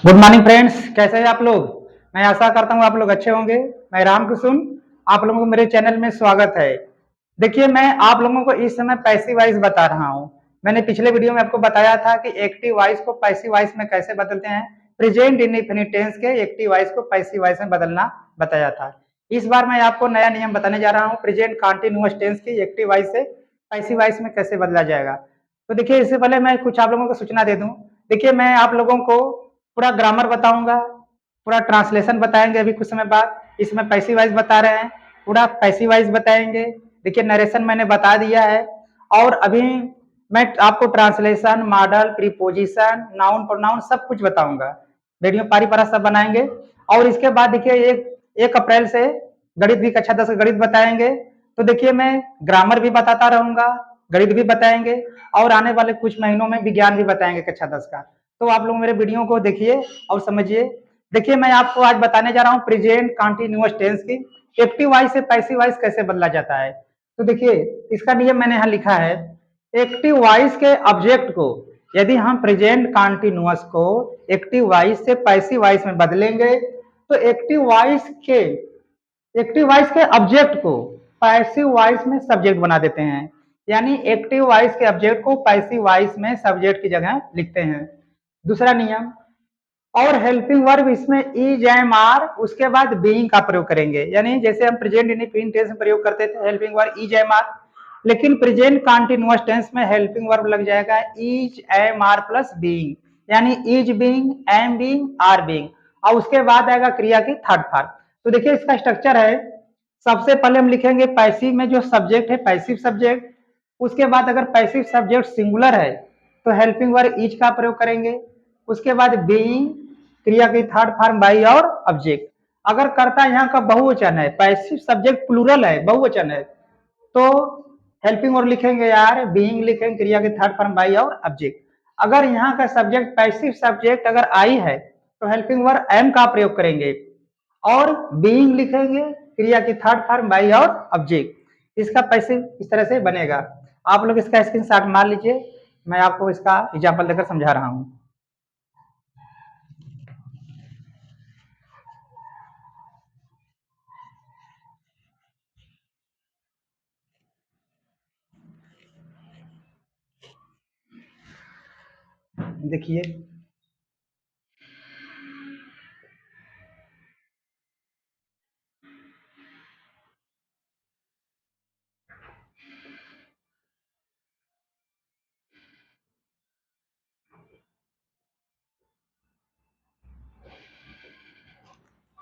Good morning friends, कैसे हैं आप लोग। मैं आशा करता हूँ आप लोग अच्छे होंगे। मैं रामकुसुम, आप लोगों को मेरे चैनल में स्वागत है। देखिए, मैं आप लोगों को इस समय पैसिव वॉइस बता रहा हूँ। मैंने पिछले वीडियो में आपको बताया था कि एक्टिव वॉइस को पैसिव वॉइस में कैसे बदलते हैं। प्रेजेंट इंडेफिनिट टेंस के एक्टिव वॉइस को पैसिव वॉइस में बदलना बताया था। इस बार मैं आपको नया नियम बताने जा रहा हूँ। प्रेजेंट कंटीन्यूअस टेंस की एक्टिव वॉइस से पैसिव वॉइस में कैसे बदला जाएगा। तो देखिए, इससे पहले मैं कुछ आप लोगों को सूचना दे दूं। देखिए, मैं आप लोगों को पूरा ग्रामर बताऊंगा, पूरा ट्रांसलेशन बताएंगे अभी कुछ समय बाद। इसमें पैसिव वॉइस बता रहे हैं, पूरा पैसिव वॉइस बताएंगे। देखिए, नरेशन मैंने बता दिया है और अभी मैं आपको translation, model, preposition, noun, pronoun सब कुछ बताऊंगा। वीडियो पारी पारा सब बनाएंगे। और इसके बाद देखिए, एक अप्रैल से गणित भी कक्षा 10 गणित बताएंगे। तो देखिए, मैं ग्रामर भी बताता रहूंगा, गणित भी बताएंगे और आने वाले कुछ महीनों में विज्ञान भी बताएंगे कक्षा 10 का। तो आप लोग मेरे वीडियो को देखिए और समझिए। देखिए, मैं आपको आज बताने जा रहा हूँ प्रेजेंट कंटीन्यूअस टेंस की एक्टिव वॉइस से पैसिव वॉइस कैसे बदला जाता है। तो देखिए, इसका नियम मैंने यहाँ लिखा है। एक्टिव वॉइस के ऑब्जेक्ट को यदि हम प्रेजेंट कंटीन्यूअस को एक्टिव वॉइस से पैसिव वॉइस में बदलेंगे तो एक्टिव वॉइस के ऑब्जेक्ट को पैसिव वॉइस में सब्जेक्ट बना देते हैं। यानी एक्टिव वॉइस के ऑब्जेक्ट को पैसिव वॉइस में सब्जेक्ट की जगह लिखते हैं। दूसरा नियम, और हेल्पिंग वर्ब इसमें इज, एम, आर, उसके बाद बीइंग का प्रयोग करेंगे। यानी जैसे हम प्रेजेंट इंडेफिनिट टेंस में प्रयोग करते थे helping verb is, am, are, लेकिन प्रेजेंट कंटीन्यूअस टेंस में हेल्पिंग वर्ब लग जाएगा is, am, are plus being. यानी is being, am being, are being, और उसके बाद आएगा क्रिया की थर्ड फॉर्म। तो देखिए, इसका स्ट्रक्चर है। सबसे पहले हम लिखेंगे पैसिव में जो सब्जेक्ट है पैसिव सब्जेक्ट। उसके बाद अगर पैसिव सब्जेक्ट सिंगुलर है तो हेल्पिंग वर्ब इज का प्रयोग करेंगे। उसके बाद बीइंग, क्रिया की थर्ड फॉर्म बाई और ऑब्जेक्ट। अगर कर्ता यहाँ का बहुवचन है, पैसिव सब्जेक्ट प्लूरल है, बहुवचन है, तो हेल्पिंग वर्ब लिखेंगे यार, बीइंग लिखेंगे, क्रिया की थर्ड फॉर्म बाई और ऑब्जेक्ट। अगर यहाँ का सब्जेक्ट पैसिव सब्जेक्ट अगर आई है तो हेल्पिंग वर्ब एम का प्रयोग करेंगे और बीइंग लिखेंगे, क्रिया की थर्ड फॉर्म बाई और ऑब्जेक्ट। इसका पैसिव इस तरह से बनेगा। आप लोग इसका स्क्रीनशॉट मार लीजिए, मैं आपको इसका एग्जाम्पल देकर समझा रहा हूँ। देखिए,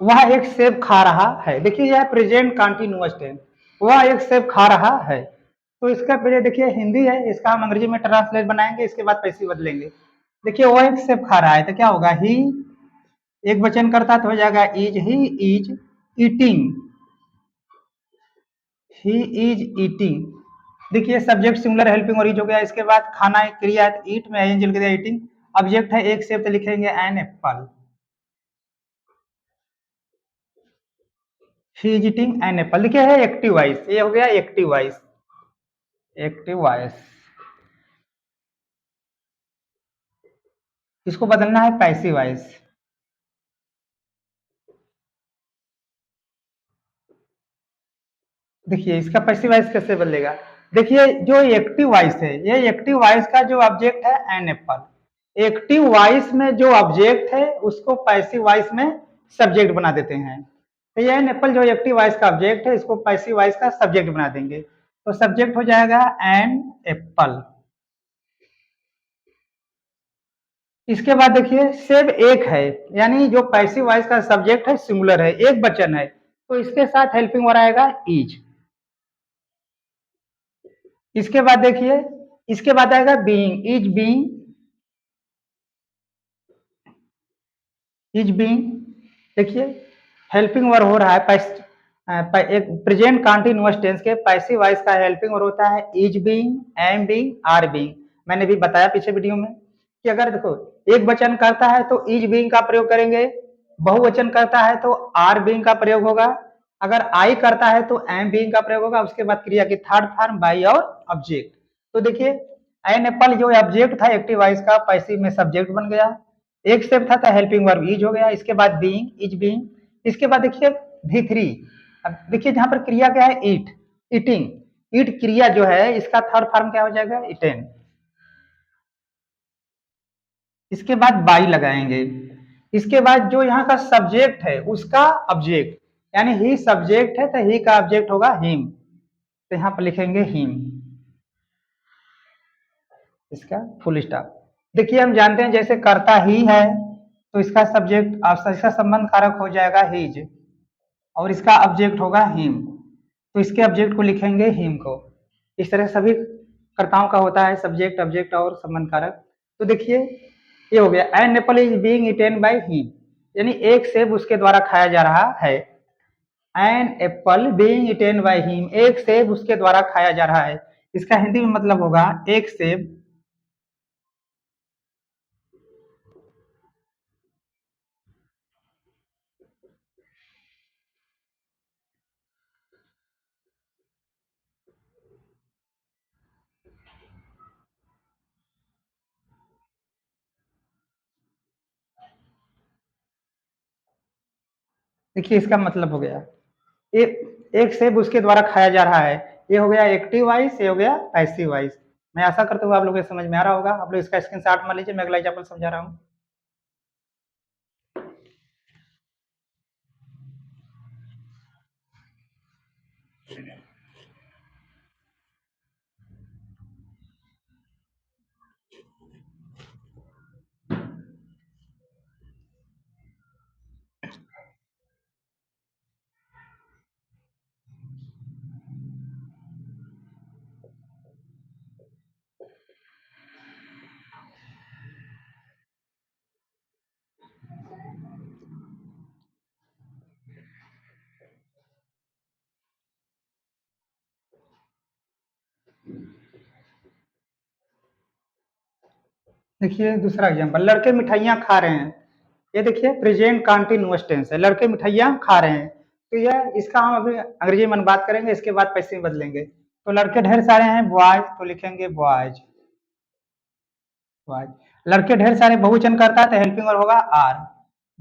वह एक सेब खा रहा है। देखिए, यह प्रेजेंट कंटीन्यूअस टेंस, वह एक सेब खा रहा है। तो इसका पहले देखिए हिंदी है, इसका हम अंग्रेजी में ट्रांसलेट बनाएंगे, इसके बाद पैसिव बदलेंगे। देखिए, वह एक सेब खा रहा है तो क्या होगा, ही एक वचन करता तो हो जाएगा is, he is eating, he is eating. देखिए, सब्जेक्ट सिंगुलर, हेल्पिंग और इज हो गया। इसके बाद खाना क्रिया ईट में आईएनजी लिख दिया, ईटिंग। ऑब्जेक्ट है एक सेब तो लिखेंगे an apple, he is eating an apple. देखिए, है एक्टिव वॉइस, ये हो गया एक्टिव वॉइस, एक्टिव वॉइस। इसको बदलना है पैसिव वॉइस। देखिए, इसका पैसिव वॉइस कैसे बदलेगा। देखिए, जो एक्टिव वॉइस है, ये एक्टिव वॉइस का जो ऑब्जेक्ट है एन एप्पल, एक्टिव वॉइस में जो ऑब्जेक्ट है उसको पैसिव वॉइस में सब्जेक्ट बना देते हैं। तो ये एन एप्पल जो एक्टिव वॉइस का ऑब्जेक्ट है, इसको पैसिव वॉइस का सब्जेक्ट बना देंगे। तो सब्जेक्ट हो जाएगा एन एप्पल। इसके बाद देखिए, सेब एक है, यानी जो पैसिव वॉइस का सब्जेक्ट है सिंगुलर है, एक वचन है, तो इसके साथ हेल्पिंग वर्ब आएगा इज। इसके बाद देखिए, इसके बाद आएगा being, is being, is being. देखिए, हेल्पिंग वर्ब हो रहा है एक प्रेजेंट कंटीन्यूअस टेंस के पैसिव वॉइस का हेल्पिंग वर्ब होता है is being, am being, are being. मैंने भी बताया पीछे वीडियो में कि अगर देखो एक वचन करता है तो इज बीइंग का प्रयोग करेंगे, बहुवचन करता है तो आर बीइंग का प्रयोग होगा, अगर आई करता है तो एम बीइंग का प्रयोग होगा, उसके बाद क्रिया की थर्ड फॉर्म बाई और ऑब्जेक्ट। तो देखिए, एन एप्पल जो ऑब्जेक्ट था एक्टिव वॉइस का पैसिव में सब्जेक्ट बन गया, एक स्टेप था तो हेल्पिंग वर्ब इज हो गया, इसके बाद बीइंग इज बीइंग, इसके बाद देखिए V3। अब देखिए जहां पर क्रिया क्या है, ईट, ईटिंग, ईट क्रिया जो है इसका थर्ड फॉर्म क्या हो जाएगा, इटेन। इसके बाद बाई लगाएंगे, इसके बाद जो यहाँ का सब्जेक्ट है उसका ऑब्जेक्ट, यानी ही सब्जेक्ट है तो ही का ऑब्जेक्ट होगा हिम, तो यहाँ पर लिखेंगे हिम, इसका फुल स्टॉप। देखिए हम जानते हैं जैसे करता ही है तो इसका सब्जेक्ट, इसका संबंध कारक हो जाएगा हिज, और इसका ऑब्जेक्ट होगा हिम, तो इसके ऑब्जेक्ट को लिखेंगे हिम को। इस तरह सभी कर्ताओं का होता है सब्जेक्ट, ऑब्जेक्ट और संबंध कारक। तो देखिए ये हो गया, an apple is being eaten by him, यानी एक सेब उसके द्वारा खाया जा रहा है। An apple being eaten by him, एक सेब उसके द्वारा खाया जा रहा है, इसका हिंदी में मतलब होगा एक सेब। देखिए इसका मतलब हो गया एक सेब उसके द्वारा खाया जा रहा है, ये हो गया एक्टिव वाइज, ये हो गया पैसिव वाइज। मैं आशा करता हूँ आप लोगों को समझ में आ रहा होगा। आप लोग इसका स्क्रीनशॉट मान लीजिए, मैं अगला एग्जाम्पल समझा रहा हूँ। देखिए दूसरा एग्जाम्पल, लड़के मिठाइयाँ खा रहे हैं, ये देखिए प्रेजेंट कंटिन्यूअस टेंस है, लड़के मिठाइयाँ खा रहे हैं, तो यह इसका हम अभी अंग्रेजी में बात करेंगे, इसके बाद पैसे में बदलेंगे। तो लड़के ढेर सारे हैं बॉयज, तो लिखेंगे बॉयज, बॉयज। लड़के ढेर सारे बहुवचन करता है तो हेल्पिंग वर्ब होगा आर,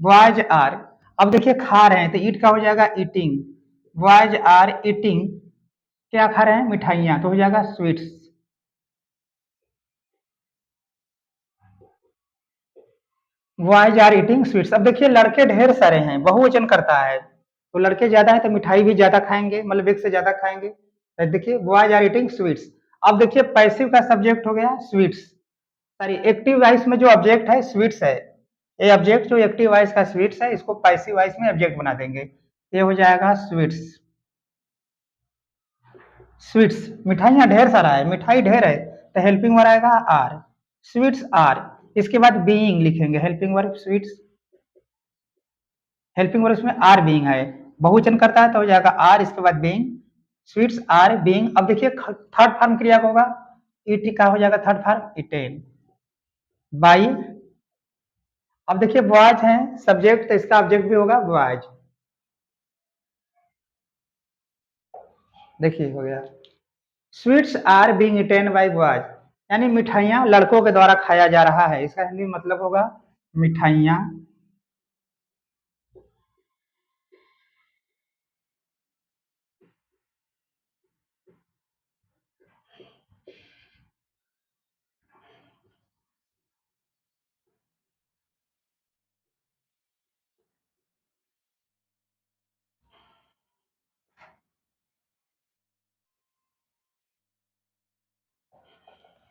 बॉयज आर। अब देखिए खा रहे हैं तो ईट का हो जाएगा ईटिंग, बॉयज आर ईटिंग, क्या खा रहे हैं, मिठाइयाँ, तो हो जाएगा sweets. Boys are eating sweets. अब देखिए लड़के ढेर सारे हैं, बहुवचन करता है, तो लड़के ज्यादा है तो मिठाई भी ज्यादा खाएंगे, मतलब एक से ज्यादा खाएंगे, तो देखिए बॉयज आर ईटिंग स्वीट्स। अब देखिए पैसिव का सब्जेक्ट हो गया स्वीट्स, सॉरी एक्टिव वॉइस में जो ऑब्जेक्ट है स्वीट्स है, ये ऑब्जेक्ट जो एक्टिव वॉइस का स्वीट्स है इसको पैसिव वॉइस में ऑब्जेक्ट बना देंगे, ये हो जाएगा स्वीट्स। स्वीट्स, मिठाइयाँ ढेर सारा है, मिठाई ढेर है, तो हेल्पिंग वर्ब आएगा आर, स्वीट्स आर। इसके बाद बीइंग लिखेंगे, helping verb sweets, helping verb इसमें आर बीइंग है, बहुवचन करता है तो हो जाएगा आर, इसके बाद बीइंग, स्वीट्स आर बीइंग। अब देखिए थर्ड फॉर्म क्रिया का होगा, ईट का हो जाएगा थर्ड फॉर्म इटेन बाई। अब देखिए बॉयज हैं सब्जेक्ट, तो इसका ऑब्जेक्ट भी होगा बॉयज, देखिए हो गया, sweets are being eaten by boys, यानी मिठाइयाँ लड़कों के द्वारा खाया जा रहा है, इसका हिंदी मतलब होगा मिठाइयाँ।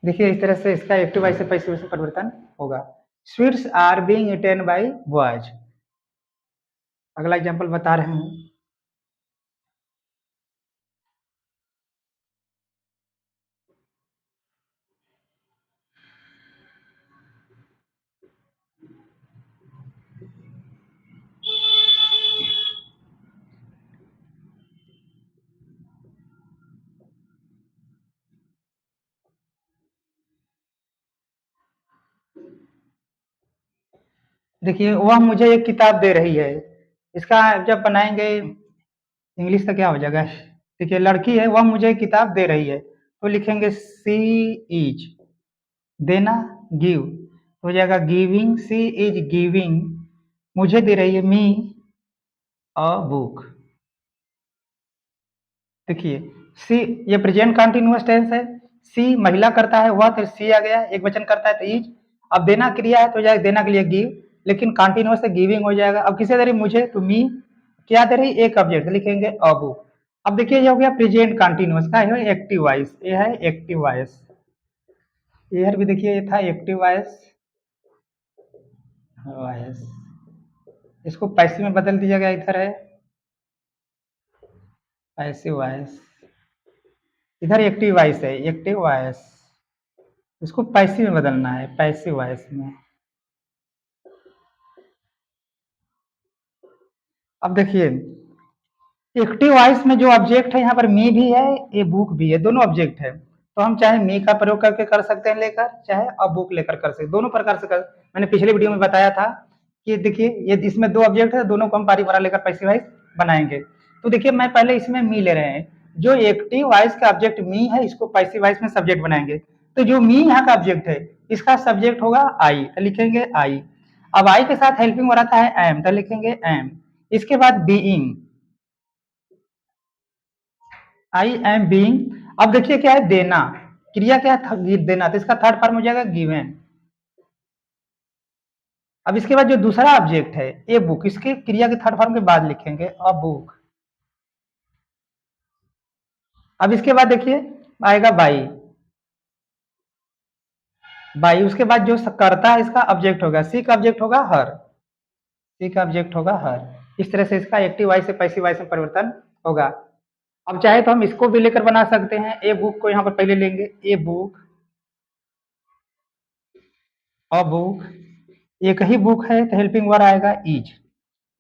देखिए इस तरह से इसका एक्टिव वॉइस से पैसिव में परिवर्तन होगा, sweets are being eaten by boys. अगला एग्जांपल बता रहे हैं, देखिए वह मुझे एक किताब दे रही है, इसका जब बनाएंगे इंग्लिश का क्या हो जाएगा, देखिए लड़की है वह मुझे किताब दे रही है, तो लिखेंगे सी इज, देना गिव, तो हो जाएगा गिविंग, सी इज गिविंग, मुझे दे रही है, मी अ बुक। देखिए सी, ये प्रेजेंट कंटिन्यूअस टेंस है, सी महिला करता है वह, तो सी आ गया, एक वचन करता है तो इज। अब देना क्रिया है तो जाएगा देना के लिए गिव, लेकिन कंटिन्यूअस से गिविंग हो जाएगा। अब किसे दे रही, मुझे, तो मी, क्या दे रही, एक ऑब्जेक्ट लिखेंगे अ बुक। अब देखिए ये हो गया प्रेजेंट कंटिन्यूअस का है एक्टिव वॉइस, ये है एक्टिव वॉइस। इधर भी देखिए ये था एक्टिव वॉइस, वॉइस, इसको पैसिव में बदल दिया गया, इधर है पैसिव वॉइस, इधर एक्टिव वॉइस है, एक्टिव वॉइस, इसको पैसिव में बदलना है, पैसिव वॉइस में। अब देखिए एक्टिव वॉइस में जो ऑब्जेक्ट है यहाँ पर मी भी है, ये बुक भी है, दोनों ऑब्जेक्ट है। तो हम चाहे मी का प्रयोग करके कर सकते हैं लेकर, चाहे अ बुक लेकर कर सकते, दोनों प्रकार से कर। मैंने पिछले वीडियो में बताया था कि देखिए ये इसमें दो ऑब्जेक्ट है, दोनों को हम पारी भरा लेकर पैसिव वॉइस बनाएंगे। तो देखिए मैं पहले इसमें मी ले रहे हैं, जो एक्टिव वॉइस का ऑब्जेक्ट मी है इसको पैसिव वॉइस में सब्जेक्ट बनाएंगे। तो जो मी यहाँ का ऑब्जेक्ट है इसका सब्जेक्ट होगा आई, तो लिखेंगे आई। अब आई के साथ हेल्पिंग वर्ब आता है एम, तो लिखेंगे एम। इसके बाद बीइंग, आई एम बीइंग। अब देखिए क्या है, देना, क्रिया क्या है, देना, तो इसका थर्ड फॉर्म हो जाएगा गिवन। अब इसके बाद जो दूसरा ऑब्जेक्ट है ए बुक, इसके क्रिया के थर्ड फॉर्म के बाद लिखेंगे अ बुक। अब इसके बाद देखिए आएगा बाई, बाई, उसके बाद जो करता है इसका ऑब्जेक्ट होगा, सी का ऑब्जेक्ट होगा हर, सी का ऑब्जेक्ट होगा हर। इस तरह से इसका एक्टिव वॉइस से पैसिव वॉइस में परिवर्तन होगा। अब चाहे तो हम इसको भी लेकर बना सकते हैं, ए बुक को यहाँ पर पहले लेंगे, ए बुक, अ बुक, एक ही बुक है तो हेल्पिंग वर्ब आएगा इज।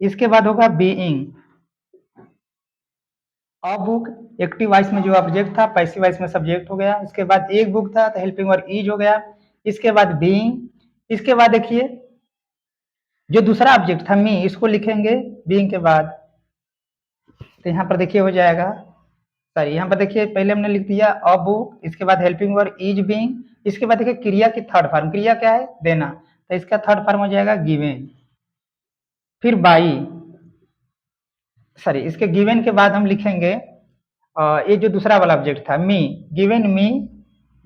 इसके बाद होगा being, a book, active voice में जो ऑब्जेक्ट था पैसिव वॉइस में सब्जेक्ट हो गया। इसके बाद एक बुक था तो हेल्पिंग वर्ब इज हो गया। इसके बाद बीइंग, इसके बाद देखिए जो दूसरा ऑब्जेक्ट था मी, इसको लिखेंगे बीइंग के बाद, तो यहाँ पर देखिए हो जाएगा, सॉरी यहाँ पर देखिए पहले हमने लिख दिया अ बुक, इसके बाद हेल्पिंग वर्ब इज बीइंग, इसके बाद देखिए क्रिया की थर्ड फॉर्म, क्रिया क्या है, देना, तो इसका थर्ड फॉर्म हो जाएगा गिवन। फिर बाई, सॉरी इसके गिवन के बाद हम लिखेंगे ये जो दूसरा वाला ऑब्जेक्ट था मी, गिवन मी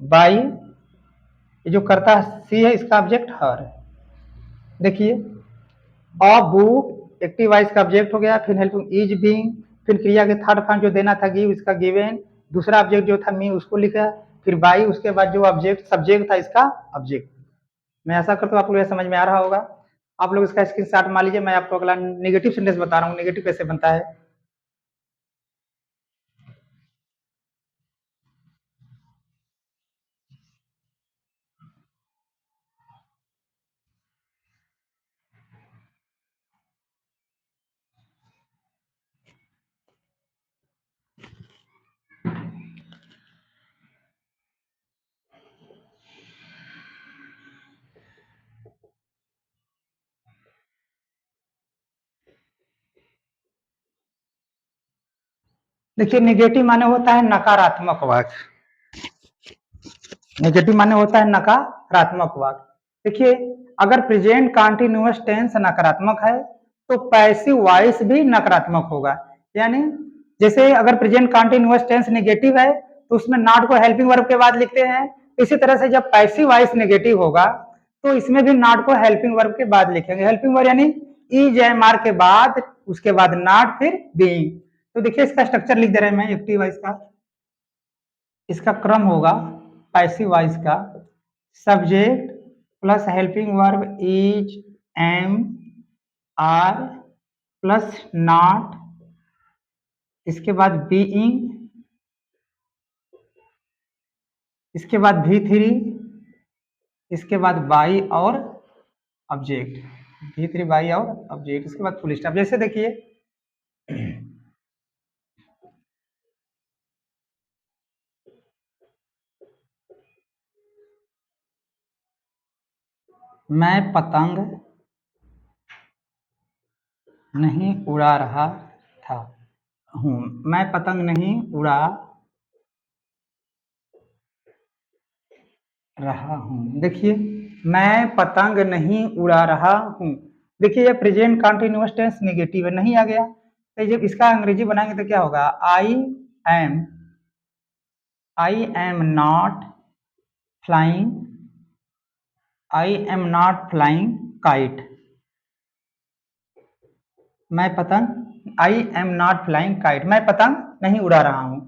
बाई, ये जो करता सी है इसका ऑब्जेक्ट हर। देखिए अ बुक एक्टिव वॉइस का ऑब्जेक्ट हो गया, फिर हेल्पिंग इज बीइंग, फिर क्रिया के थर्ड फॉर्म जो देना था गिव, इसका गिवन, दूसरा ऑब्जेक्ट जो था मी उसको लिखा, फिर बाई, उसके बाद जो ऑब्जेक्ट सब्जेक्ट था इसका ऑब्जेक्ट। मैं ऐसा करता हूँ आप लोग ये समझ में आ रहा होगा। आप लोग इसका स्क्रीनशॉट मान लीजिए, मैं आपको अगला नेगेटिव सेंटेंस बता रहा हूँ, नेगेटिव कैसे बनता है। देखिए नेगेटिव माने होता है नकारात्मक वाक्य, नेगेटिव माने होता है नकारात्मक वाक्य। देखिए अगर प्रेजेंट कंटिन्यूअस टेंस नकारात्मक है तो पैसिव वॉइस भी नकारात्मक होगा। यानी जैसे अगर प्रेजेंट कंटिन्यूअस टेंस नेगेटिव है तो उसमें नॉट को हेल्पिंग वर्ब के बाद लिखते हैं, इसी तरह से जब पैसिव वॉइस नेगेटिव होगा तो इसमें भी नॉट को हेल्पिंग वर्ब के बाद लिखेंगे। हेल्पिंग वर्ब यानी इज एम आर के बाद, उसके बाद नॉट, फिर बीइंग। तो देखिए इसका स्ट्रक्चर लिख दे रहे हैं मैं एक्टिव वॉइस का, इसका क्रम होगा पैसिव वॉइस का, subject plus helping verb is am are plus not, इसके बाद बीइंग, इसके बाद भी थ्री, इसके बाद बाई और ऑब्जेक्ट, भी थ्री बाई और ऑब्जेक्ट, इसके बाद फुल स्टॉप। जैसे देखिए मैं पतंग नहीं उड़ा रहा था, हूं, मैं पतंग नहीं उड़ा रहा हूं। देखिए मैं पतंग नहीं उड़ा रहा हूँ। देखिए ये प्रेजेंट कंटिन्यूअस टेंस नेगेटिव है, नहीं आ गया। तो जब इसका अंग्रेजी बनाएंगे तो क्या होगा, am I am not flying, I am not flying kite. मैं पतंग, I am not flying kite, मैं पतंग नहीं उड़ा रहा हूँ।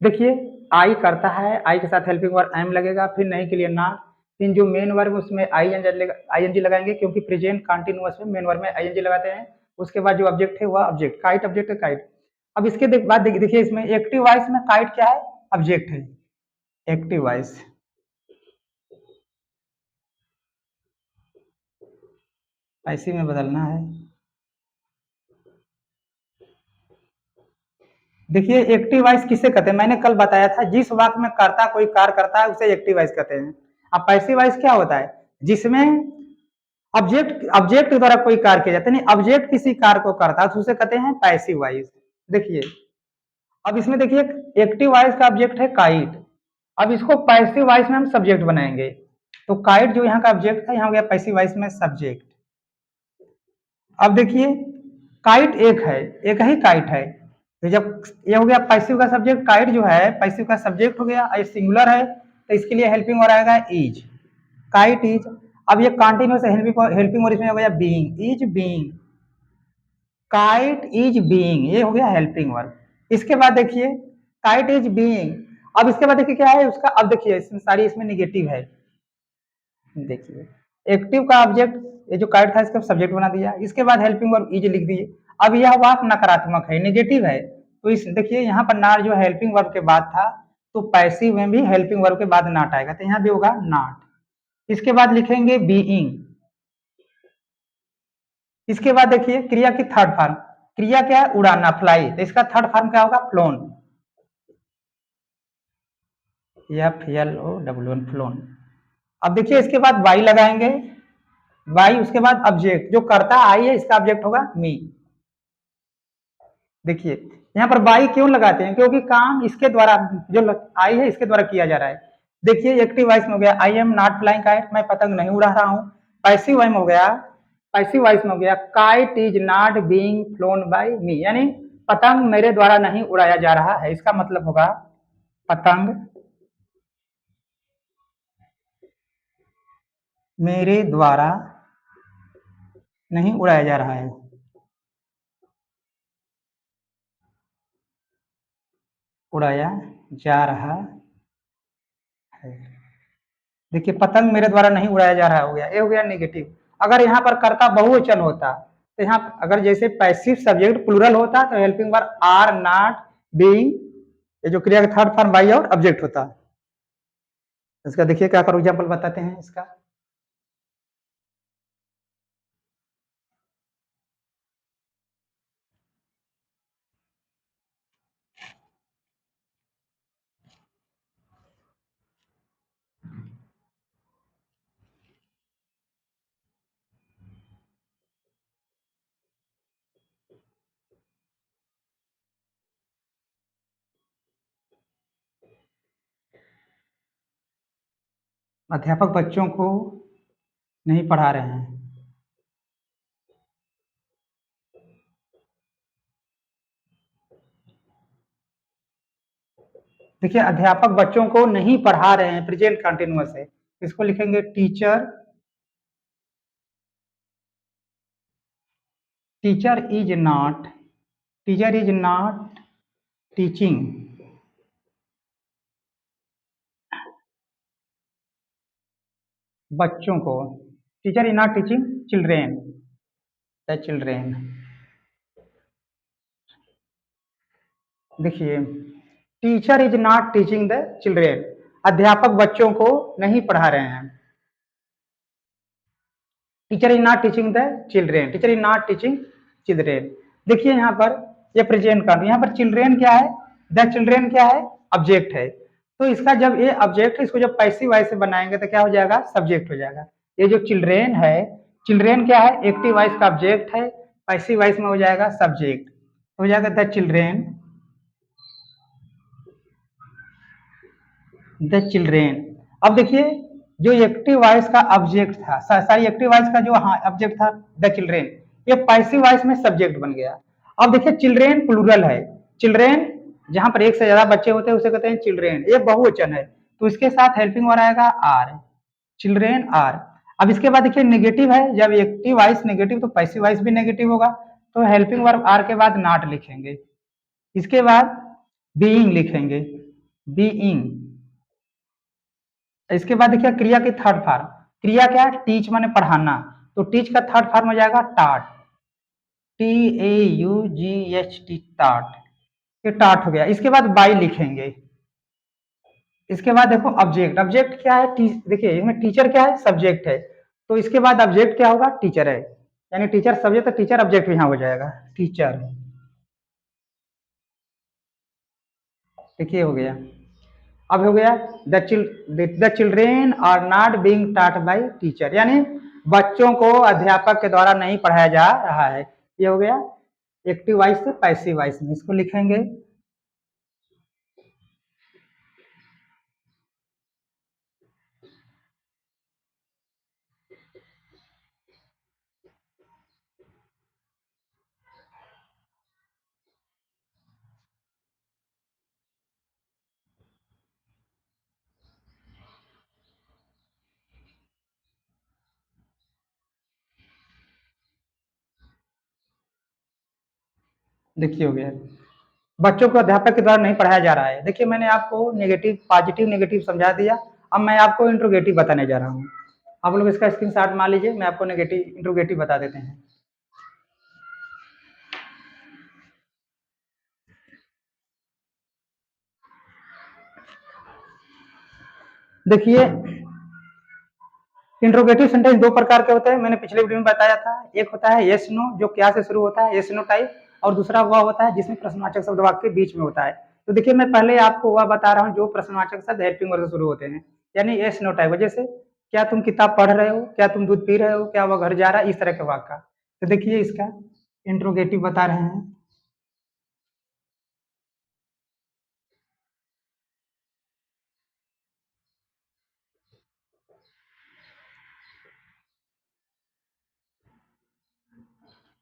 देखिए आई करता है, आई के साथ हेल्पिंग वर्ब एम लगेगा, फिर नहीं के लिए नॉट, फिर जो मेन वर्ब उसमें आई एन जी लगाएंगे, क्योंकि प्रेजेंट कंटिन्यूअस में मेन वर्ब में आई एन जी लगाते हैं। उसके बाद जो ऑब्जेक्ट है वह ऑब्जेक्ट, काइट ऑब्जेक्ट है काइट। अब इसके बाद देखिए इसमें एक्टिव वॉइस में काइट क्या है, ऑब्जेक्ट है, एक्टिव वॉइस। ऐसे में बदलना है। देखिए एक्टिव वॉइस किसे कहते हैं, मैंने कल बताया था, जिस वाक्य में कर्ता कोई कार्य करता है उसे एक्टिव वॉइस कहते हैं। अब पैसिव वॉइस क्या होता है, जिसमें ऑब्जेक्ट के द्वारा कोई कार्य किया जाता है, नहीं ऑब्जेक्ट किसी कार्य को करता है तो उसे कहते हैं पैसिव वॉइस। देखिए अब इसमें देखिए एक्टिव वॉइस का ऑब्जेक्ट है काइट, अब इसको पैसिव वॉइस में हम सब्जेक्ट बनाएंगे, तो काइट जो यहाँ का ऑब्जेक्ट है, यहाँ हो गया पैसिव वॉइस में सब्जेक्ट। अब देखिए काइट एक है, एक ही काइट है, तो जब ये हो गया पैसिव का सब्जेक्ट, काइट जो है पैसिव का सब्जेक्ट हो गया, ये सिंगुलर है तो इसके लिए हेल्पिंग वर्ब आएगा इज, काइट इज। अब ये कंटिन्यूअस हेल्पिंग वर्ब इसमें हो गया being, is being, kite is being, ये हो गया हेल्पिंग वर्ब। इसके बाद देखिए काइट इज बीइंग, अब इसके बाद देखिए क्या है उसका, अब देखिए इसमें सारी इसमें निगेटिव है। देखिए एक्टिव का ऑब्जेक्ट, ये जो काइट था इसका सब्जेक्ट बना दिया, इसके बाद हेल्पिंग वर्ब इज लिख दिए। अब यह वाक्य नकारात्मक है, नेगेटिव है, तो इस देखिए यहाँ पर नाट जो हेल्पिंग वर्ब के बाद था, तो पैसिव में भी हेल्पिंग वर्ब के बाद नाट आएगा, तो यहाँ भी होगा नाट। इसके बाद लिखेंगे बीइंग। इसके बाद देखिए क्रिया की थर्ड फॉर्म, क्रिया क्या है, उड़ाना, फ्लाई, तो इसका थर्ड फॉर्म क्या होगा, फ्लोन, FLOWN, फ्लोन। अब देखिए इसके बाद वाई लगाएंगे, वाई उसके बाद ऑब्जेक्ट, जो करता आई है इसका ऑब्जेक्ट होगा मी। देखिए यहाँ पर बाई क्यों लगाते हैं, क्योंकि काम इसके द्वारा जो आई है इसके द्वारा किया जा रहा है। देखिए एक्टिव वॉइस में हो गया आई एम नॉट फ्लाइंग काइट, मैं पतंग नहीं उड़ा रहा हूँ। पैसिव वॉइस में हो गया, पैसिव वॉइस में हो गया kite is not being flown by me, यानी पतंग मेरे द्वारा नहीं उड़ाया जा रहा है, इसका मतलब होगा पतंग मेरे द्वारा नहीं उड़ाया जा रहा है। उड़ाया जा रहा है। देखिए पतंग मेरे द्वारा नहीं उड़ाया जा रहा हो गया, ये हो गया नेगेटिव। अगर यहाँ पर कर्ता बहुवचन होता, तो यहाँ अगर जैसे पैसिव सब्जेक्ट प्लूरल होता तो helping verb are not being, ये जो क्रिया का थर्ड फॉर्म बाई और ऑब्जेक्ट होता। इसका देखिए क्या करो, एग्जाम्पल बताते हैं इसका। अध्यापक बच्चों को नहीं पढ़ा रहे हैं। देखिए अध्यापक बच्चों को नहीं पढ़ा रहे हैं, प्रेजेंट कंटिन्यूअस है, इसको लिखेंगे teacher, teacher is not, teacher is not teaching बच्चों को, teacher is not teaching children, the children. देखिए teacher is not teaching the children, अध्यापक बच्चों को नहीं पढ़ा रहे हैं। Teacher is not teaching the children, teacher is not teaching children. देखिए यहाँ पर ये प्रेजेंट का, यहाँ पर चिल्ड्रेन क्या है, द चिल्ड्रेन क्या है, ऑब्जेक्ट है, तो इसका जब ये ऑब्जेक्ट है इसको जब पैसिव वॉइस से बनाएंगे तो क्या हो जाएगा, सब्जेक्ट हो जाएगा। ये जो चिल्ड्रेन है, चिल्ड्रेन क्या है, एक्टिव वॉइस का ऑब्जेक्ट है, पैसिव वॉइस में हो जाएगा सब्जेक्ट, हो जाएगा द चिल्ड्रेन, द चिल्ड्रेन। अब देखिए जो एक्टिव वॉइस का ऑब्जेक्ट था, सॉरी एक्टिव वॉइस का जो हाँ ऑब्जेक्ट था द चिल्ड्रेन, ये पैसिव वॉइस में सब्जेक्ट बन गया। अब देखिए चिल्ड्रेन प्लूरल है, चिल्ड्रेन जहां पर एक से ज्यादा बच्चे होते हैं उसे कहते हैं चिल्ड्रेन, ये बहुवचन है, तो इसके साथ हेल्पिंग वर्ब आएगा आर, चिल्ड्रेन आर। अब इसके बाद देखिए नेगेटिव है, जब एक्टिव वॉइस नेगेटिव तो पैसिव वॉइस भी नेगेटिव होगा, तो हेल्पिंग वर्ब आर के बाद नॉट लिखेंगे, इसके बाद बीइंग लिखेंगे, बीइंग। इसके बाद देखिए क्रिया की थर्ड फॉर्म, क्रिया क्या है, टीच माने पढ़ाना, तो टीच का थर्ड फॉर्म हो जाएगा टाट, T A you ji H T, टाट, ये टाट हो गया। इसके बाद बाई लिखेंगे, इसके बाद देखो ऑब्जेक्ट, ऑब्जेक्ट क्या है, देखिए इसमें टीचर क्या है, सब्जेक्ट है, तो इसके बाद ऑब्जेक्ट क्या होगा, टीचर है, यानी टीचर सब्जेक्ट, तो टीचर ऑब्जेक्ट यहाँ हो जाएगा, टीचर। देखिए हो गया। अब हो गया the children are not being taught by teacher, यानी बच्चों को अध्यापक के द्वारा नहीं पढ़ाया जा रहा है, ये हो गया एक्टिव वॉइस से पैसिव वॉइस में, इसको लिखेंगे। देखिए हो गया, बच्चों को अध्यापक के द्वारा नहीं पढ़ाया जा रहा है। देखिए मैंने आपको नेगेटिव पॉजिटिव नेगेटिव समझा दिया, अब मैं आपको इंट्रोगेटिव बताने जा रहा हूँ। आप लोग इसका स्क्रीनशॉट मान लीजिए, मैं आपको नेगेटिव इंट्रोगेटिव बता देते हैं। देखिए इंट्रोगेटिव सेंटेंस दो प्रकार के होते हैं, मैंने पिछले वीडियो में बताया था, एक होता है यस नो जो क्या से शुरू होता है, यस नो टाइप, और दूसरा वह होता है जिसमें प्रश्नवाचक शब्द वाक्य के बीच में होता है। तो देखिए मैं पहले आपको वह बता रहा हूँ जो प्रश्नवाचक शब्द हेल्पिंग वर्ब से शुरू होते हैं, यानी यस नो टाइप, वजह से क्या तुम किताब पढ़ रहे हो, क्या तुम दूध पी रहे हो, क्या वह घर जा रहा है, इस तरह के वाक्य। तो देखिए इसका इंट्रोगेटिव बता रहे हैं।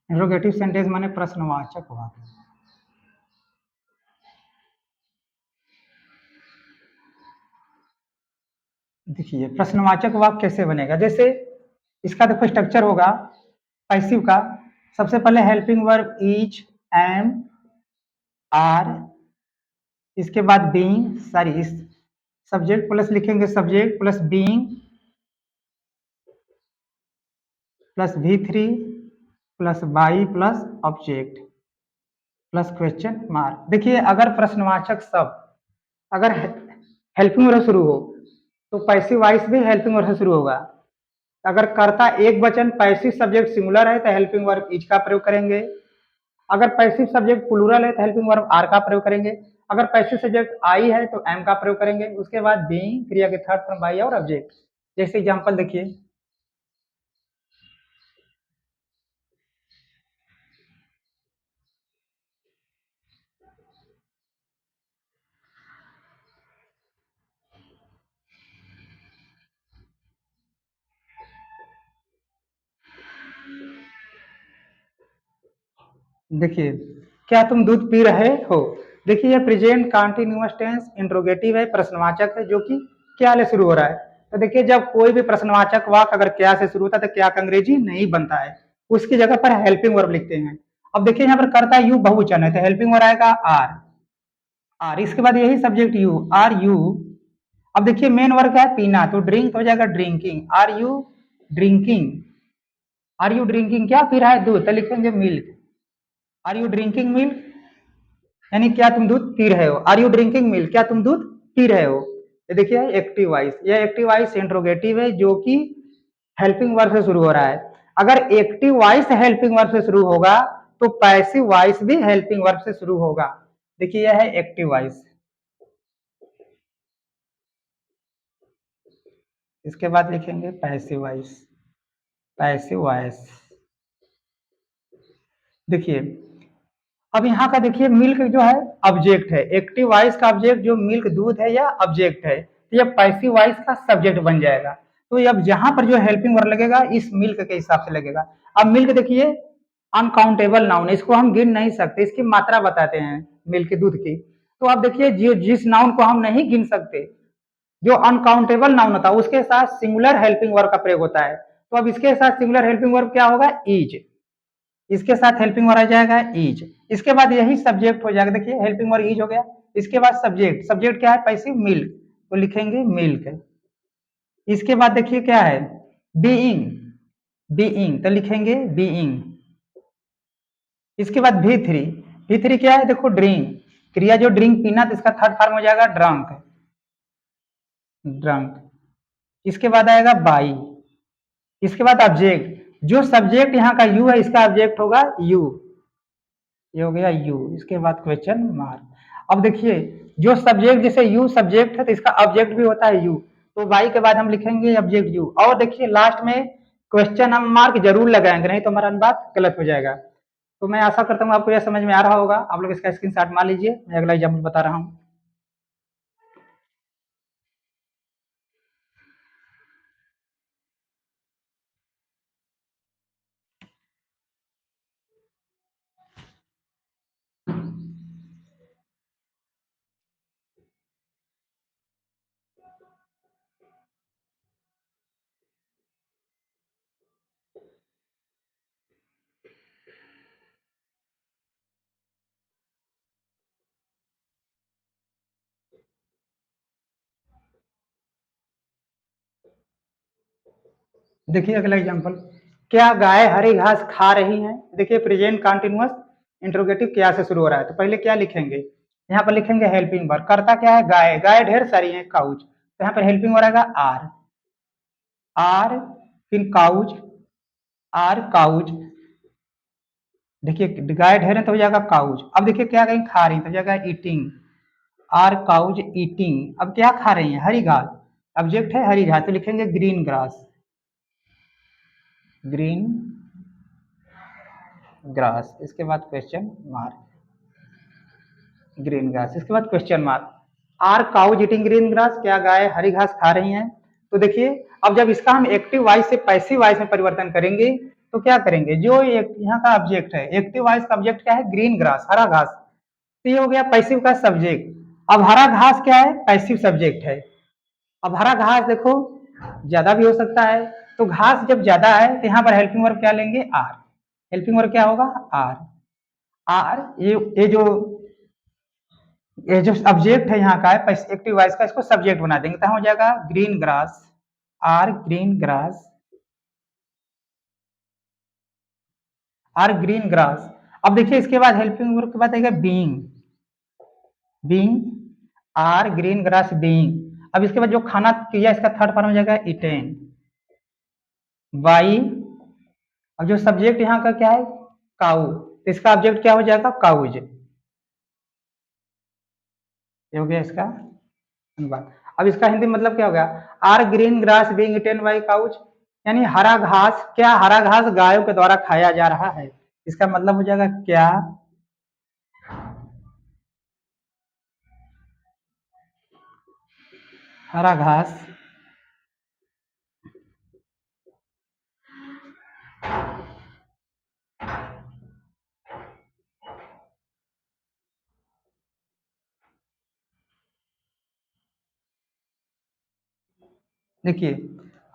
इंट्रोगेटिव सेंटेंस माने प्रश्नवाचक वाक्य। देखिए प्रश्नवाचक वाक्य कैसे बनेगा, जैसे इसका देखो स्ट्रक्चर होगा पैसिव का, सबसे पहले helping verb is, am, are, इसके बाद बीइंग, सॉरी इस सब्जेक्ट प्लस लिखेंगे subject plus being plus V3 plus by plus object plus question mark. देखिए अगर प्रश्नवाचक शब्द अगर हेल्पिंग वर्ब शुरू हो तो पैसिव वॉइस भी हेल्पिंग वर्ब से शुरू होगा। अगर कर्ता एक वचन पैसिव सब्जेक्ट सिंगुलर है तो हेल्पिंग वर्ब इज का प्रयोग करेंगे, अगर पैसिव सब्जेक्ट प्लूरल है तो हेल्पिंग वर्ब आर का प्रयोग करेंगे, अगर पैसिव सब्जेक्ट आई है तो एम का प्रयोग करेंगे, उसके बाद बीइंग क्रिया के थर्ड फॉर्म बाई और ऑब्जेक्ट। जैसे एग्जांपल देखिए, देखिए क्या तुम दूध पी रहे हो। देखिए ये प्रेजेंट कंटीन्यूअस टेंस इंट्रोगेटिव है, प्रश्नवाचक है जो कि क्या से शुरू हो रहा है। तो देखिए जब कोई भी प्रश्नवाचक वाक्य अगर क्या से शुरू होता है तो क्या का अंग्रेजी नहीं बनता है, उसकी जगह पर हेल्पिंग वर्ब लिखते हैं। अब देखिए यहाँ पर करता यू बहुवचन है तो हेल्पिंग वर्ब आएगा आर, आर, इसके बाद यही सब्जेक्ट यू, आर यू। अब देखिए मेन वर्ब क्या है, पीना, तो ड्रिंक हो जाएगा drinking, are you drinking, are you drinking क्या पी रहा है, दूध, तो लिखेंगे milk, are you drinking milk, यानी क्या तुम दूध पी रहे हो, आर यू ड्रिंकिंग मिल्क, क्या तुम दूध पी रहे हो। ये देखिए एक्टिव वॉइस, ये एक्टिव वॉइस इंट्रोगेटिव है जो कि हेल्पिंग वर्ब से शुरू हो रहा है। अगर एक्टिव वॉइस हेल्पिंग वर्ब से शुरू होगा तो पैसिव वॉइस भी हेल्पिंग वर्ब से शुरू होगा। देखिए यह है एक्टिव वॉइस। इसके बाद लिखेंगे पैसिव वॉइस, पैसिव वॉइस। देखिए अब यहाँ का देखिए मिल्क जो है ऑब्जेक्ट है, एक्टिव वॉइस का ऑब्जेक्ट जो मिल्क दूध है या ऑब्जेक्ट है, तो यह पैसिव वॉइस का सब्जेक्ट बन जाएगा। तो अब जहां पर जो हेल्पिंग वर्ब लगेगा इस मिल्क के हिसाब से लगेगा। अब मिल्क देखिए अनकाउंटेबल नाउन, इसको हम गिन नहीं सकते, इसकी मात्रा बताते हैं मिल्क के दूध की। तो अब देखिए जिस नाउन को हम नहीं गिन सकते, जो अनकाउंटेबल नाउन होता है उसके साथ सिंगुलर हेल्पिंग वर्ब का प्रयोग होता है। तो अब इसके साथ सिंगुलर हेल्पिंग वर्ब क्या होगा, इज। इसके साथ हेल्पिंग वर्ब आ जाएगा इज। इसके बाद यही सब्जेक्ट हो जाएगा, देखिए हेल्पिंग वर्ब इज हो गया। इसके बाद सब्जेक्ट, सब्जेक्ट क्या है, पैसिव मिल्क, तो लिखेंगे मिल्क। इसके बाद देखिए क्या है, बीइंग, बीइंग तो लिखेंगे बीइंग। इसके बाद भी थ्री, भी थ्री क्या है, देखो ड्रिंक, क्रिया जो ड्रिंक पीना, तो इसका थर्ड फॉर्म हो जाएगा ड्रंक, ड्रंक। इसके बाद आएगा बाई। इसके बाद ऑब्जेक्ट, जो सब्जेक्ट यहाँ का यू है इसका ऑब्जेक्ट होगा यू, ये हो गया यू। इसके बाद क्वेश्चन मार्क। अब देखिए जो सब्जेक्ट, जैसे यू सब्जेक्ट है तो इसका ऑब्जेक्ट भी होता है यू, तो बाई के बाद हम लिखेंगे ऑब्जेक्ट यू। और देखिए लास्ट में क्वेश्चन हम मार्क जरूर लगाएंगे, नहीं तो हमारा बात गलत हो जाएगा। तो मैं आशा करता हूँ आपको यह समझ में आ रहा होगा। आप लोग इसका स्क्रीनशॉट मार लीजिए, मैं अगला एग्जाम्पल बता रहा हूँ। देखिए अगला एग्जांपल, क्या गाय हरी घास खा रही हैं। देखिए प्रेजेंट कंटीन्यूअस इंट्रोगेटिव क्या से शुरू हो रहा है, तो पहले क्या लिखेंगे, यहाँ पर लिखेंगे हेल्पिंग वर्ब। करता क्या है, गाय, गाय ढेर सारी है, काउच, तो यहाँ पर हेल्पिंग वर्ब आएगा आर, आर फिर काउच, आर काउच। देखिए गाय ढेर है तो हो जाएगा काउच। अब देखिए क्या कहीं खा रही है तो हो जाएगा ईटिंग, आर काउच ईटिंग। अब क्या खा रही है, हरी घास, ऑब्जेक्ट है हरी घास, तो लिखेंगे ग्रीन ग्रास, ग्रीन ग्रास। इसके बाद क्वेश्चन मार्क, ग्रीन ग्रास। इसके बाद question mark, are cows eating green grass, क्या गाय हरी घास खा रही हैं। तो देखिए अब जब इसका हम एक्टिव वॉइस से पैसिव वॉइस में परिवर्तन करेंगे तो क्या करेंगे, जो यहाँ का ऑब्जेक्ट है, एक्टिव वॉइस का ऑब्जेक्ट क्या है, ग्रीन ग्रास, हरा घास, तो ये हो गया पैसिव का सब्जेक्ट। अब हरा घास क्या है, पैसिव सब्जेक्ट है। अब हरा घास देखो ज्यादा भी हो सकता है, तो घास जब ज्यादा है तो यहाँ पर हेल्पिंग वर्ब क्या लेंगे, आर। हेल्पिंग वर्ब क्या होगा, आर। आर ये जो ऑब्जेक्ट है यहाँ का है एक्टिव वॉइस का, इसको सब्जेक्ट बना देंगे, तो हो जाएगा green grass, are green grass, are green grass. अब देखिए इसके बाद हेल्पिंग वर्ब के बाद आएगा being, being, are green grass being. अब इसके बाद जो खाना क्रिया इसका थर्ड फॉर्म हो जाएगा इटेन, बाई। अब जो सब्जेक्ट यहाँ का क्या है, काउ, तो इसका ऑब्जेक्ट क्या हो जाएगा, काउज, ये हो गया इसका अनुवाद। अब इसका हिंदी मतलब क्या हो गया, are green grass being eaten by cows, यानी हरा घास, क्या हरा घास गायों के द्वारा खाया जा रहा है। इसका मतलब हो जाएगा क्या हरा घास देखिए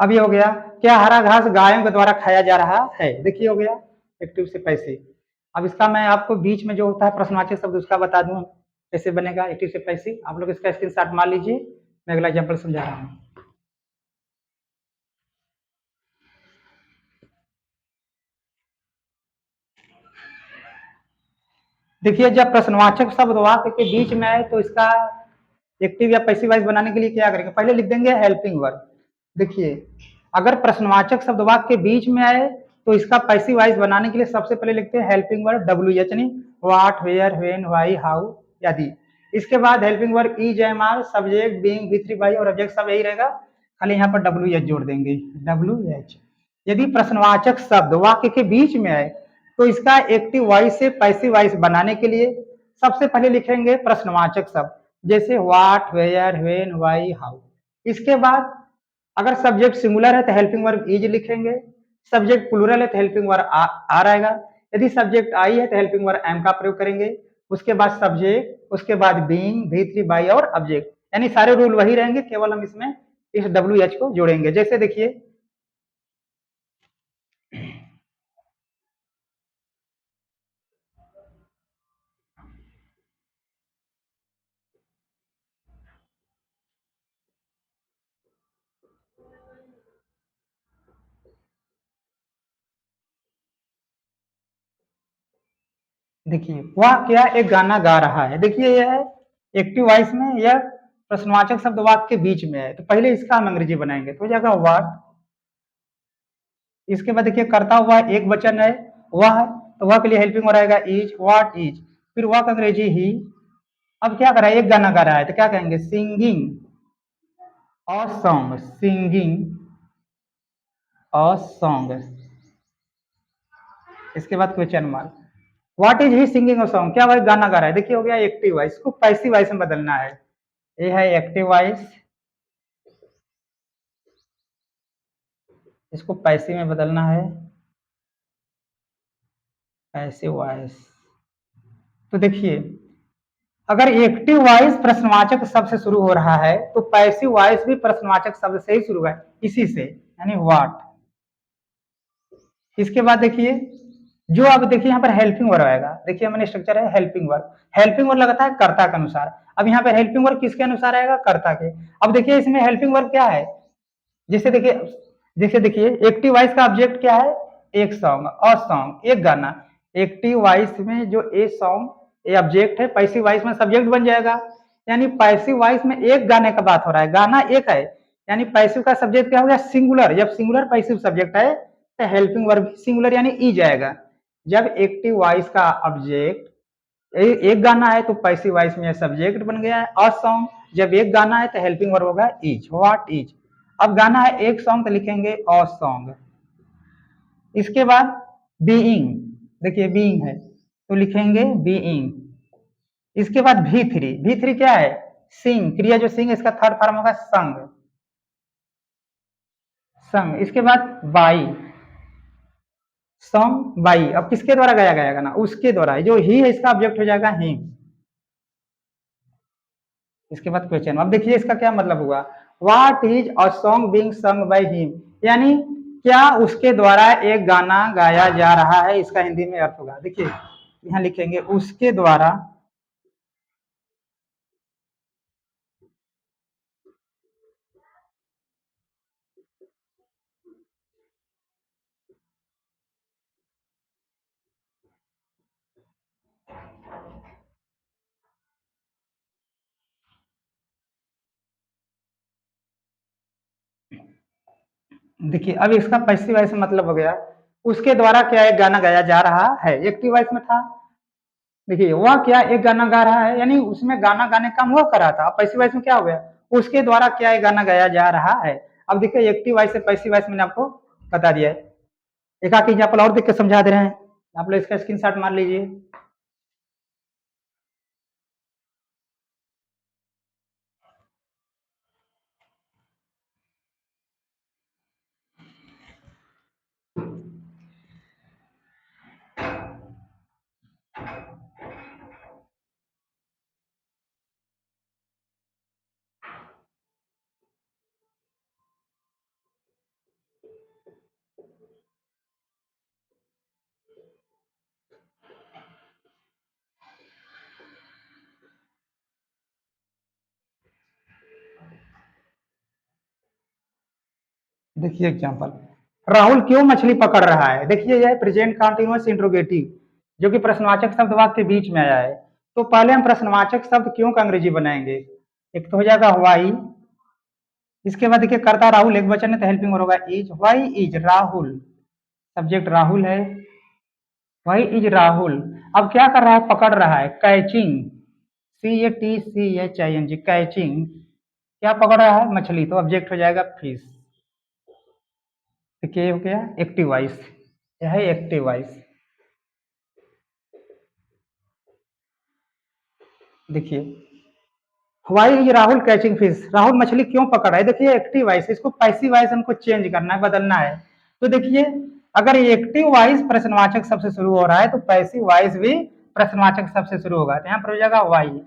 अब ये हो गया, क्या हरा घास गायों के द्वारा खाया जा रहा है। देखिए हो गया एक्टिव से पैसिव। अब इसका मैं आपको बीच में जो होता है प्रश्नवाचक शब्द उसका बता दूं कैसे बनेगा एक्टिव से पैसिव। आप लोग इसका स्क्रीनशॉट मार लीजिए, मैं अगला एग्जांपल समझा रहा हूँ। देखिए जब प्रश्नवाचक शब्द वाक्य के बीच में आए तो इसका एक्टिव या पैसिव वॉइस बनाने के लिए क्या करेंगे, पहले लिख देंगे हेल्पिंग वर्ब। देखिए अगर प्रश्नवाचक शब्द वाक्य के बीच में आए तो इसका पैसिव वॉइस बनाने के लिए सबसे पहले लिखते हैं हेल्पिंग वर्ब डब्ल्यू, यानी what, where, when, why, how आदि। इसके बाद helping verb is, am, are, subject, being, बी3, बाई और ऑब्जेक्ट सब यही रहेगा, खाली यहाँ पर डब्ल्यू एच जोड़ देंगे, डब्ल्यू एच। यदि प्रश्नवाचक शब्द वाक्य के बीच में आए तो इसका एक्टिव वॉइस से पैसिव वॉइस बनाने के लिए सबसे पहले लिखेंगे प्रश्नवाचक शब्द, जैसे what, where, when, why, how. इसके बाद अगर सब्जेक्ट सिंगुलर है तो हेल्पिंग वर्ब इज लिखेंगे, सब्जेक्ट प्लूरल है तो हेल्पिंग वर्ब आर आएगा, यदि सब्जेक्ट आई है तो हेल्पिंग वर्ब एम का प्रयोग करेंगे, उसके बाद सब्जेक्ट, उसके बाद बीइंग, भी थ्री, बाई और ऑब्जेक्ट, यानी सारे रूल वही रहेंगे, केवल हम इसमें इस डब्ल्यू एच को जोड़ेंगे। जैसे देखिए देखिए वह क्या एक गाना गा रहा है, देखिए यह है एक्टिव वॉइस में, यह प्रश्नवाचक शब्द वाक्य के बीच में है, तो पहले इसका हम अंग्रेजी बनाएंगे तो हो जाएगा व्हाट। इसके बाद देखिए करता हुआ एक वचन है वह, तो वह के लिए हेल्पिंग हो रहेगा इज, व्हाट इज, फिर वह का अंग्रेजी ही। अब क्या कर रहा है, एक गाना गा रहा है तो क्या कहेंगे, singing a song, singing a song. इसके बाद question mark, what is he singing a song, क्या वह गाना गा रहा है, देखिए हो गया एक्टिव वॉइस, इसको पैसिव वॉइस में बदलना है, ये है एक्टिव वॉइस, इसको पैसिव में बदलना है, पैसिव वॉइस। तो देखिए अगर एक्टिव वॉइस प्रश्नवाचक शब्द से शुरू हो रहा है तो पैसिव वॉइस भी प्रश्नवाचक शब्द से ही शुरू है, इसी से, यानी व्हाट। इसके बाद देखिए जो अब देखिए यहाँ पर हेल्पिंग वर्ब आएगा, देखिए मैंने स्ट्रक्चर है हेल्पिंग वर्ब, हेल्पिंग वर्ब लगता है कर्ता के अनुसार, अब यहाँ पर हेल्पिंग वर्ब किसके अनुसार आएगा, कर्ता के। अब देखिए इसमें हेल्पिंग वर्ब क्या है, जैसे देखिए, जैसे देखिए एक्टिव वॉइस का ऑब्जेक्ट क्या है, एक सॉन्ग, अ सॉन्ग, एक गाना, एक्टिव वॉइस में जो ए सॉन्ग ये ऑब्जेक्ट है, पैसिव वॉइस में सब्जेक्ट बन जाएगा, यानी पैसिव वॉइस में एक गाने का बात हो रहा है, गाना एक है, यानी पैसिव का सब्जेक्ट क्या हो गया, सिंगुलर, जब सिंगुलर पैसिव सब्जेक्ट है तो हेल्पिंग वर्ब भी सिंगुलर यानी ई जाएगा। जब एक्टिव वॉइस का ऑब्जेक्ट एक गाना है तो पैसिव वॉइस में सब्जेक्ट बन गया है अ सॉन्ग, जब एक गाना है तो हेल्पिंग वर्ब होगा इज, व्हाट इज। अब गाना है एक सॉन्ग तो लिखेंगे अ सॉन्ग, इसके बाद बीइंग, देखिए बीइंग है तो लिखेंगे बीइंग, इसके बाद भी थ्री, भी थ्री क्या है, सिंग, क्रिया जो सिंग इसका थर्ड फॉर्म होगा संग, संग, इसके बाद बाई, सॉन्ग बाई, अब किसके द्वारा गाया गया गाना, उसके द्वारा, जो ही है इसका ऑब्जेक्ट हो जाएगा हिम। इसके बाद क्वेश्चन, अब देखिए इसका क्या मतलब हुआ, what is a song being sung by him, यानी क्या उसके द्वारा एक गाना गाया जा रहा है, इसका हिंदी में अर्थ होगा, देखिए यहाँ लिखेंगे उसके द्वारा, देखिए अब इसका पैसिव वॉइस में मतलब हो गया उसके द्वारा क्या एक गाना गाया जा रहा है, एक्टिव वॉइस में था, देखिए वह क्या एक गाना गा रहा है, यानी उसमें गाना गाने का वह कर रहा था, अब पैसिव वॉइस में क्या हो गया, उसके द्वारा क्या एक गाना गाया जा रहा है। अब देखिए एक्टिव वॉइस से पैसिव वॉइस मैंने आपको बता दिया है, एक आध एग्जाम्पल और देख के समझा दे रहे हैं, आप लोग इसका स्क्रीनशॉट मार लीजिए। देखिए एग्जाम्पल, राहुल क्यों मछली पकड़ रहा है, देखिए यह प्रेजेंट कंटीन्यूअस इंट्रोगेटिव जो कि प्रश्नवाचक शब्द वाक्य के बीच में आया है, तो पहले हम प्रश्नवाचक शब्द क्यों का अंग्रेजी बनाएंगे, एक तो हो जाएगा व्हाई, इसके बाद देखिए करता राहुल एक वचन है तो हेल्पिंग होगा is, why is Rahul, subject Rahul है, व्हाई इज राहुल, अब क्या कर रहा है, पकड़ रहा है, कैचिंग, CATCHING, कैचिंग, क्या पकड़ रहा है, मछली, तो ऑब्जेक्ट हो जाएगा फिश, तो क्या हो गया, एक्टिव वॉइस, यह है एक्टिव वॉइस। देखिए why is Rahul catching fish, Rahul मछली क्यों पकड़ रहा है। देखिए एक्टिव वाइस, इसको पैसिव वाइस हमको चेंज करना है, बदलना है। तो देखिए अगर एक्टिव वाइस प्रश्नवाचक शब्द से शुरू हो रहा है तो पैसिव वाइस भी प्रश्नवाचक शब्द से शुरू होगा, तो यहाँ पर हो जाएगा वाई।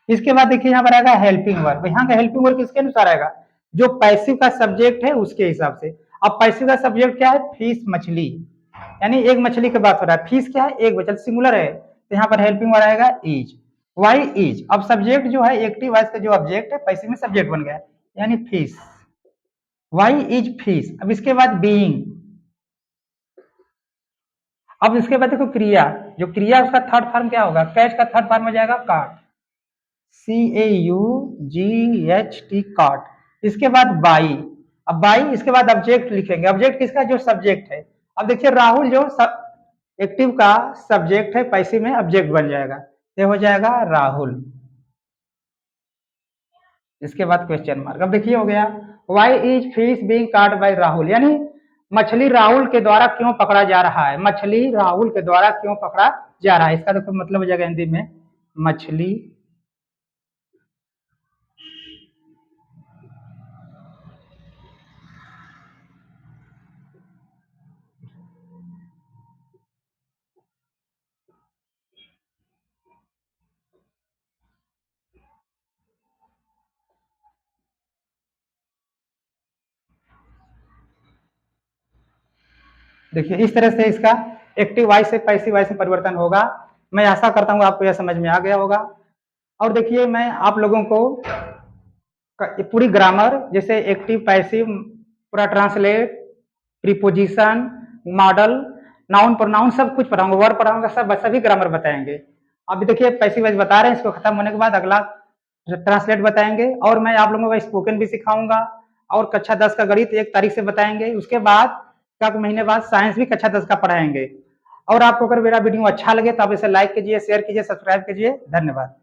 इसके बाद देखिए यहाँ पर आएगा हेल्पिंग वर्ब, यहाँ का हेल्पिंग वर्ब किसके अनुसार आएगा, जो पैसिव का सब्जेक्ट है उसके हिसाब से। अब पैसिव का सब्जेक्ट क्या है, फिश मछली, यानी एक मछली की बात हो रहा है, फिश क्या है एक बचल सिंगुलर है, तो यहाँ पर हेल्पिंग वर्ब आएगा इज, वाई इज। अब सब्जेक्ट जो है एक्टिव वॉइस का जो ऑब्जेक्ट है पैसिव में सब्जेक्ट बन गया यानी फिश, वाई इज फिश। अब इसके बाद बीइंग, अब इसके बाद देखो क्रिया, जो क्रिया उसका थर्ड फॉर्म क्या होगा, कैच का थर्ड फॉर्म हो जाएगा काट, CAUGHT काट। इसके बाद बाई, अब बाई इसके बाद ऑब्जेक्ट लिखेंगे, ऑब्जेक्ट किसका, जो सब्जेक्ट है। अब देखिए राहुल जो एक्टिव का सब्जेक्ट है पैसिव में ऑब्जेक्ट बन जाएगा, ये हो जाएगा राहुल। इसके बाद क्वेश्चन मार्क। अब देखिए हो गया, वाई इज फिश बीइंग काट बाय राहुल, यानी मछली राहुल के द्वारा क्यों पकड़ा जा रहा है, मछली राहुल के द्वारा क्यों पकड़ा जा रहा है, इसका देखो मतलब हो जाएगा हिंदी में, मछली देखिए इस तरह से इसका एक्टिव वॉइस से पैसिव वॉइस में परिवर्तन होगा। मैं आशा करता हूँ आपको यह समझ में आ गया होगा। और देखिए मैं आप लोगों को पूरी ग्रामर जैसे एक्टिव पैसिव पूरा translate preposition model noun pronoun सब कुछ पढ़ाऊंगा, वर्ड पढ़ाऊंगा, सब सभी ग्रामर बताएंगे। अभी देखिए पैसिव वॉइस बता रहे हैं, इसको खत्म होने के बाद अगला ट्रांसलेट बताएंगे। और मैं आप लोगों को स्पोकन भी सिखाऊंगा और कक्षा 10 का गणित 1 तारीख से बताएंगे। उसके बाद एक महीने बाद साइंस भी कक्षा 10 का पढ़ाएंगे। और आपको अगर मेरा वीडियो अच्छा लगे तो आप इसे लाइक कीजिए, शेयर कीजिए, सब्सक्राइब कीजिए। धन्यवाद।